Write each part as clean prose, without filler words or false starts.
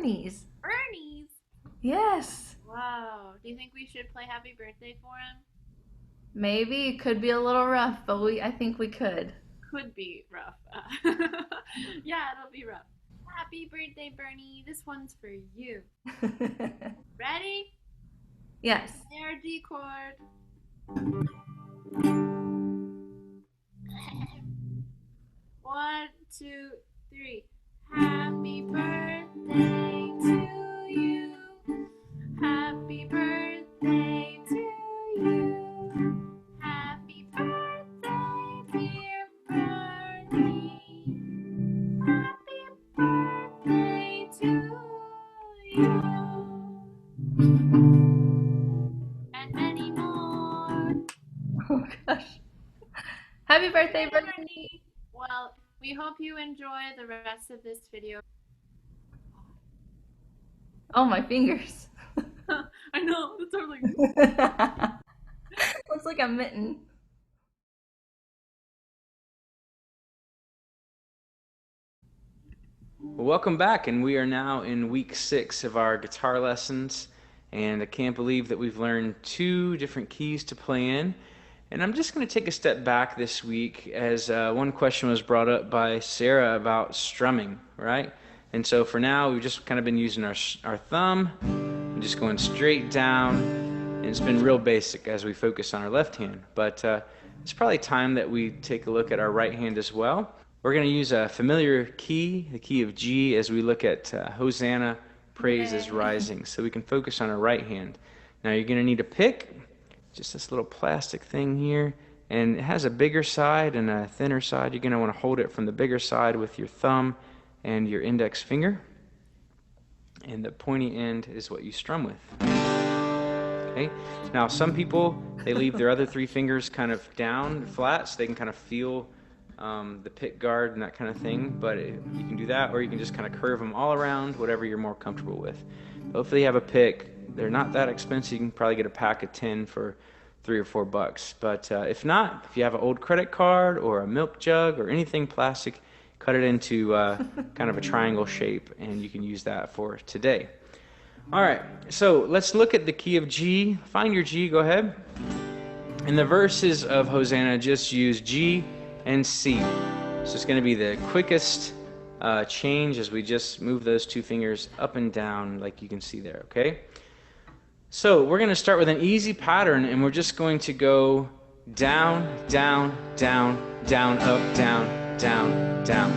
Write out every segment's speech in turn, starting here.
Bernie's. Bernie's. Yes. Wow. Do you think we should play Happy Birthday for him? Maybe it could be a little rough, but I think we could. Could be rough. Yeah, it'll be rough. Happy birthday, Bernie. This one's for you. Ready? Yes. There, G chord. One, two, three. Happy birthday to you. Happy birthday to you. Happy birthday, dear Bernie. Happy birthday to you. And many more. Oh gosh. Happy birthday, Bernie. Bernie. Well, we hope you enjoy the rest of this video. Oh, my fingers. I know, it's totally. Looks like a mitten. Well, welcome back, and we are now in week 6 of our guitar lessons, and I can't believe that we've learned 2 different keys to play in. And I'm just going to take a step back this week as one question was brought up by Sarah about strumming, right? And so for now, we've just kind of been using our thumb and just going straight down, and it's been real basic as we focus on our left hand. But it's probably time that we take a look at our right hand as well. We're going to use a familiar key, the key of G, as we look at Hosanna, Praise is Rising. So we can focus on our right hand. Now you're going to need a pick, just this little plastic thing here, and it has a bigger side and a thinner side. You're going to want to hold it from the bigger side with your thumb and your index finger, and the pointy end is what you strum with. Okay. Now some people, they leave their other 3 fingers kind of down flat so they can kind of feel the pick guard and that kind of thing, but you can do that, or you can just kind of curve them all around, whatever you're more comfortable with. Hopefully you have a pick. They're not that expensive. You can probably get a pack of 10 for $3 or $4. But if not, if you have an old credit card or a milk jug or anything plastic, cut it into kind of a triangle shape, and you can use that for today. All right, so let's look at the key of G. Find your G, go ahead. In the verses of Hosanna, just use G and C. So it's going to be the quickest change as we just move those 2 fingers up and down like you can see there, okay? So we're going to start with an easy pattern, and we're just going to go down, down, down, down, up, down, down, down.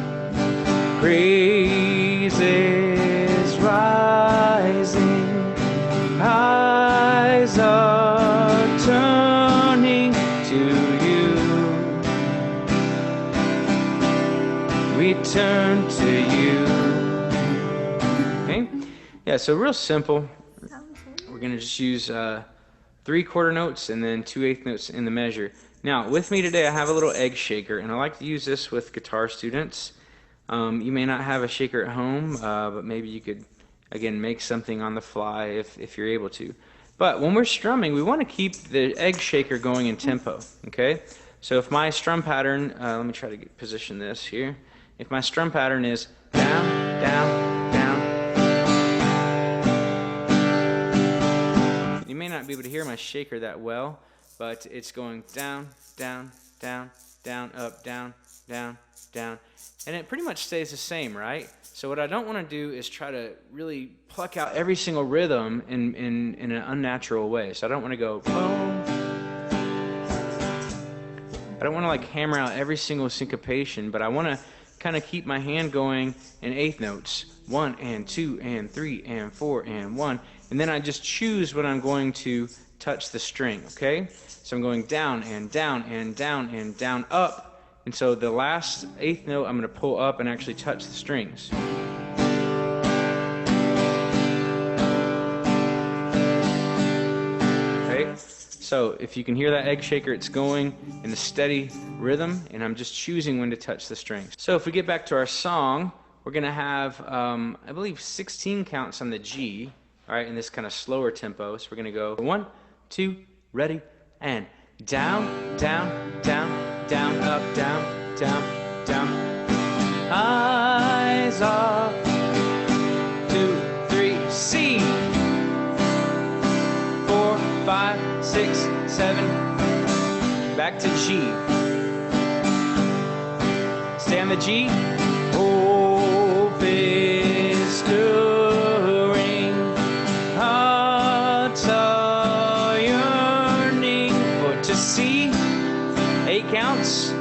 Praise is rising, eyes are turning to you. We turn to you. Okay? Yeah, so real simple. We're going to just use 3/4 notes and then 2/8 notes in the measure. Now, with me today, I have a little egg shaker, and I like to use this with guitar students. You may not have a shaker at home, but maybe you could, again, make something on the fly if you're able to. But when we're strumming, we want to keep the egg shaker going in tempo, okay? So if my strum pattern, let me try to position this here. If my strum pattern is down, down, down, you may not be able to hear my shaker that well, but it's going down, down, down, down, up, down, down, down, and it pretty much stays the same, right? So what I don't want to do is try to really pluck out every single rhythm in an unnatural way. So I don't want to go boom. I don't want to like hammer out every single syncopation, but I want to kind of keep my hand going in 1/8 notes. 1 and 2 and 3 and 4 and 1. And then I just choose when I'm going to touch the string, okay? So I'm going down and down and down and down, up. And so the last 1/8 note, I'm going to pull up and actually touch the strings. Okay? So if you can hear that egg shaker, it's going in a steady rhythm, and I'm just choosing when to touch the strings. So if we get back to our song, we're going to have, I believe, 16 counts on the G, all right, in this kind of slower tempo. So we're going to go 1, 2, ready, and down, down, down, down, up, down, down, down. Eyes off to 6, 7. Back to G. Stay on the G. Hope is stirring, hearts are yearning for to see. 8 counts.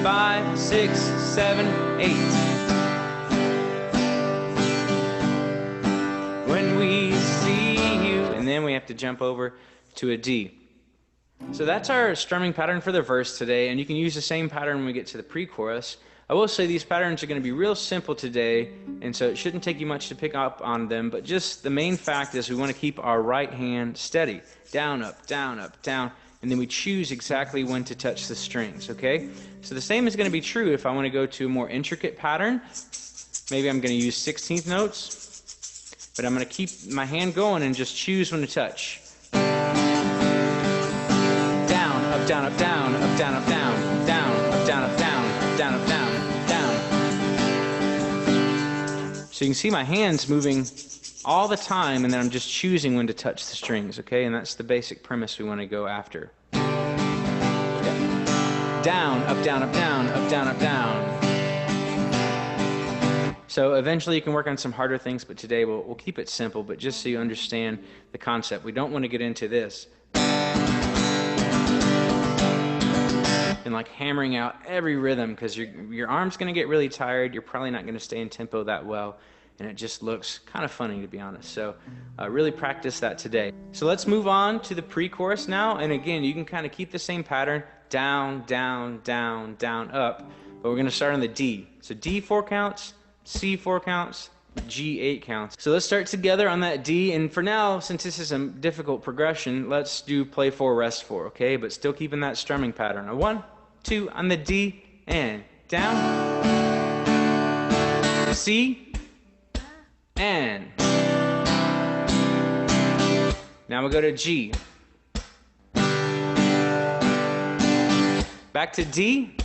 5, 6, 7, 8. When we see you, and then we have to jump over to a D. So that's our strumming pattern for the verse today, and you can use the same pattern when we get to the pre-chorus. I will say these patterns are going to be real simple today, and so it shouldn't take you much to pick up on them, but just the main fact is we want to keep our right hand steady. Down, up, down, and then we choose exactly when to touch the strings, okay? So the same is going to be true if I want to go to a more intricate pattern. Maybe I'm going to use 16th notes, but I'm going to keep my hand going and just choose when to touch. Down, up, down, up, down, up, down, up, down, down, up, down, up, down, down, up, down, down. So you can see my hands moving all the time, and then I'm just choosing when to touch the strings, okay? And that's the basic premise we want to go after. Down, up, down, up, down, up, down, up, down. So eventually you can work on some harder things, but today we'll keep it simple, but just so you understand the concept. We don't want to get into this and like hammering out every rhythm, because your arm's going to get really tired. You're probably not going to stay in tempo that well, and it just looks kind of funny, to be honest. So really practice that today. So let's move on to the pre-chorus now, and again, you can kind of keep the same pattern, down, down, down, down, up, but we're going to start on the D. So D 4 counts, C 4 counts, G 8 counts. So let's start together on that D, and for now, since this is a difficult progression, let's do play 4, rest 4, okay? But still keeping that strumming pattern. A 1, 2 on the D, and down, C, and now we'll go to G, back to D,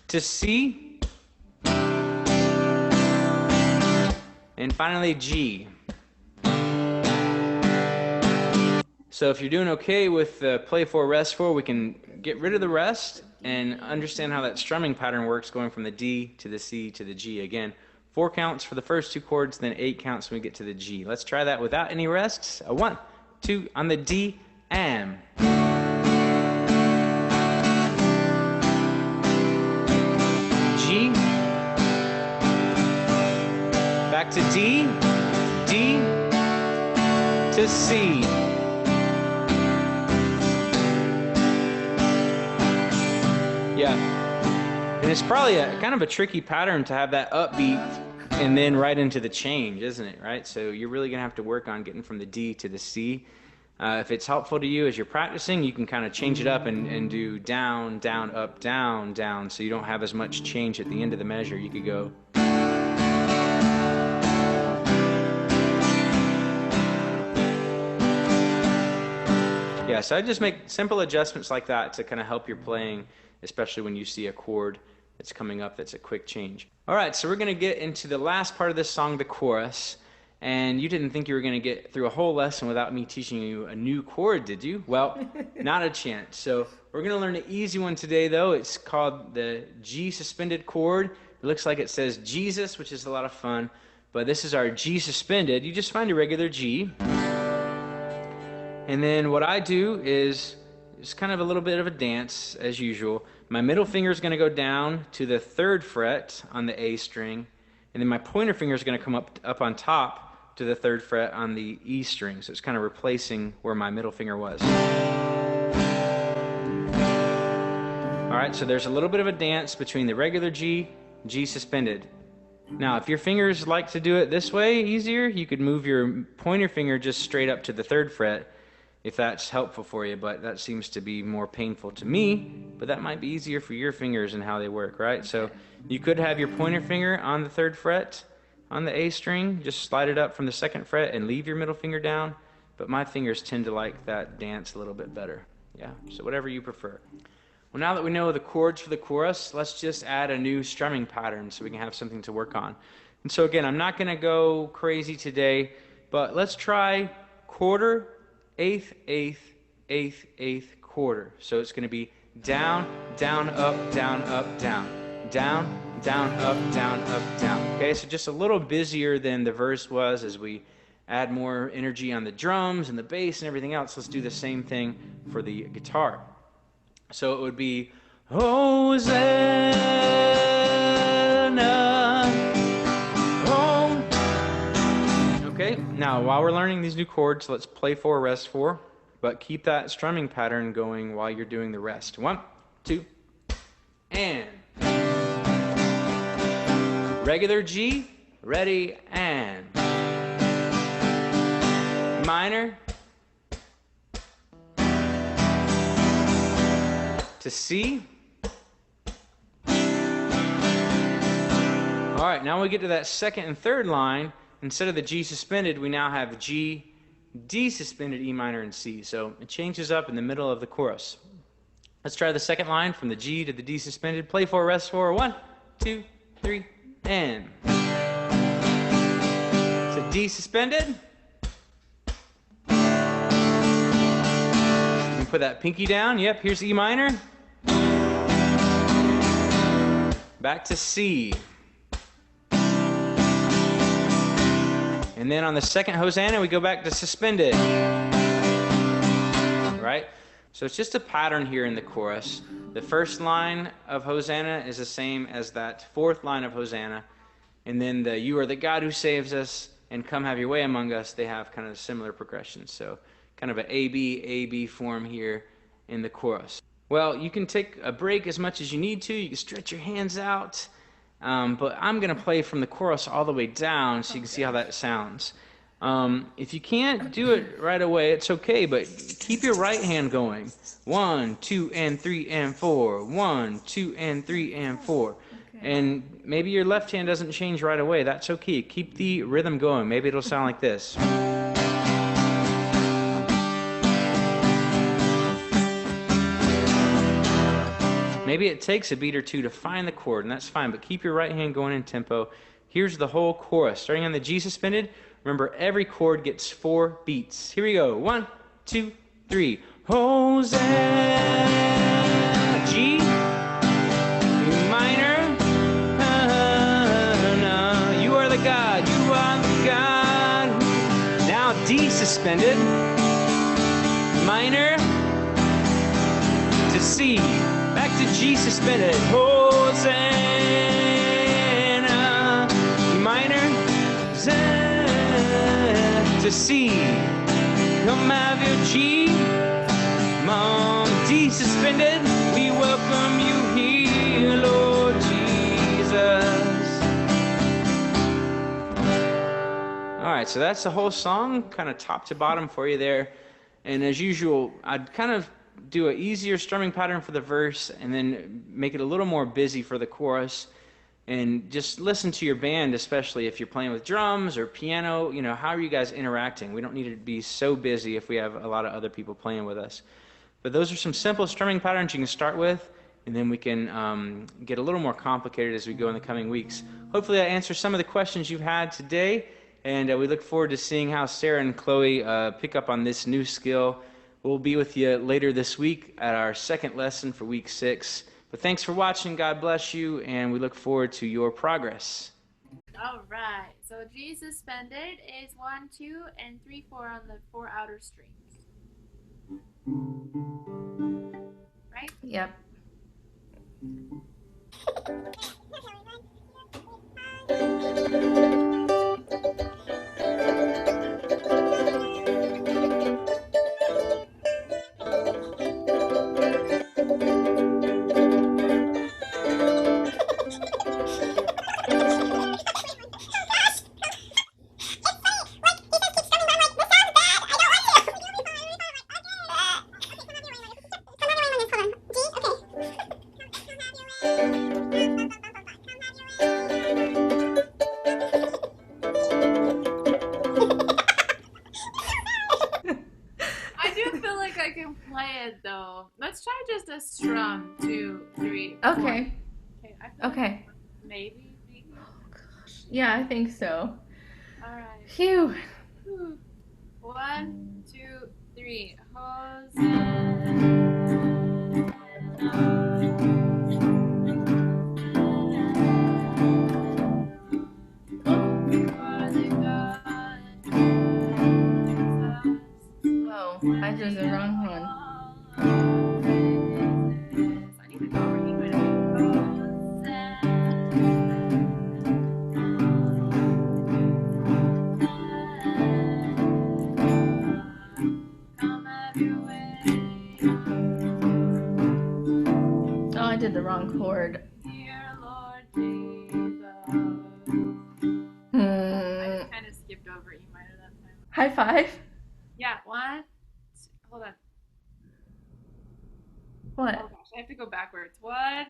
to C, and finally G. So if you're doing okay with play 4, rest 4, we can get rid of the rest and understand how that strumming pattern works, going from the D to the C to the G. Again, 4 counts for the first 2 chords, then 8 counts when we get to the G. Let's try that without any rests. A 1, 2 on the D, and G, back to D, D to C. Yeah, and it's probably kind of a tricky pattern to have that upbeat and then right into the change, isn't it, right? So you're really going to have to work on getting from the D to the C. If it's helpful to you as you're practicing, you can kind of change it up and do down, down, up, down, down, so you don't have as much change at the end of the measure. You could go... Yeah, so I just make simple adjustments like that to kind of help your playing, especially when you see a chord that's coming up that's a quick change. All right, so we're going to get into the last part of this song, the chorus. And you didn't think you were going to get through a whole lesson without me teaching you a new chord, did you? Well, not a chance. So we're going to learn an easy one today, though. It's called the G suspended chord. It looks like it says Jesus, which is a lot of fun. But this is our G suspended. You just find a regular G. And then what I do is it's kind of a little bit of a dance, as usual. My middle finger is going to go down to the 3rd fret on the A string, and then my pointer finger is going to come up on top to the 3rd fret on the E string. So it's kind of replacing where my middle finger was. All right, so there's a little bit of a dance between the regular G, G suspended. Now, if your fingers like to do it this way easier, you could move your pointer finger just straight up to the 3rd fret, if that's helpful for you, but that seems to be more painful to me, but that might be easier for your fingers and how they work, right? So you could have your pointer finger on the 3rd fret on the A string, just slide it up from the 2nd fret and leave your middle finger down, but my fingers tend to like that dance a little bit better. Yeah, so whatever you prefer. Well, now that we know the chords for the chorus, let's just add a new strumming pattern so we can have something to work on. And so again, I'm not going to go crazy today. But let's try quarter, eighth, eighth, eighth, eighth, quarter. So it's going to be down, down, up, down, up, down, down, down, up, down, up, down. Okay, so just a little busier than the verse was as we add more energy on the drums and the bass and everything else. Let's do the same thing for the guitar. So it would be Hosanna. Oh. Okay, now while we're learning these new chords, let's play 4, rest 4, but keep that strumming pattern going while you're doing the rest. 1, 2, and regular G, ready, and minor to C. All right, now we get to that second and third line. Instead of the G suspended, we now have G, D suspended, E minor, and C. So it changes up in the middle of the chorus. Let's try the second line from the G to the D suspended. Play 4, rest 4. 1, 2, 3, and. So D suspended. Put that pinky down. Yep, here's E minor. Back to C. And then on the second Hosanna, we go back to suspended. Right? So it's just a pattern here in the chorus. The first line of Hosanna is the same as that fourth line of Hosanna. And then the You are the God who saves us and Come have your way among us, they have kind of similar progressions. So kind of an A-B form here in the chorus. Well, you can take a break as much as you need to. You can stretch your hands out. But I'm going to play from the chorus all the way down so you can see how that sounds. If you can't do it right away, it's okay, but keep your right hand going. 1, 2, and 3, and 4. 1, 2, and 3, and 4. Okay. And maybe your left hand doesn't change right away. That's okay. Keep the rhythm going. Maybe it'll sound like this. Maybe it takes a beat or two to find the chord, and that's fine, but keep your right hand going in tempo. Here's the whole chorus. Starting on the G suspended, remember every chord gets 4 beats. Here we go. 1, 2, 3. Hosanna, G, E minor, you are the God, you are the God. Now D suspended, minor to C. Back to G suspended. Hosanna, minor, to C. Come have your G, Mom, D suspended. We welcome you here, Lord Jesus. All right, so that's the whole song, kind of top to bottom for you there. And as usual, I'd kind of do an easier strumming pattern for the verse and then make it a little more busy for the chorus, and just listen to your band, especially if you're playing with drums or piano. You know, how are you guys interacting? We don't need to be so busy if we have a lot of other people playing with us. But those are some simple strumming patterns you can start with, and then we can get a little more complicated as we go in the coming weeks. Hopefully that answers some of the questions you've had today, and we look forward to seeing how Sarah and Chloe pick up on this new skill. We'll be with you later this week at our second lesson for week 6. But thanks for watching. God bless you, and we look forward to your progress. All right. So G suspended is 1, 2, and 3, 4 on the 4 outer strings. Right? Yep. Though. Let's try just a strum. 2, 3, 4. Okay. Okay. Maybe. Oh gosh. Yeah, I think so. All right. Phew. Whew. 1, 2, 3. Oh, I chose the wrong one. I need to go over here. Come have your way. Oh, I did the wrong chord. Dear Lord Jesus. I just kind of skipped over E minor that time. High five? Yeah, one. Hold on. What? Oh gosh, I have to go backwards. One.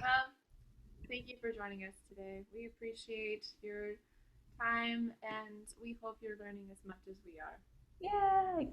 Well, thank you for joining us today. We appreciate your time and we hope you're learning as much as we are. Yay!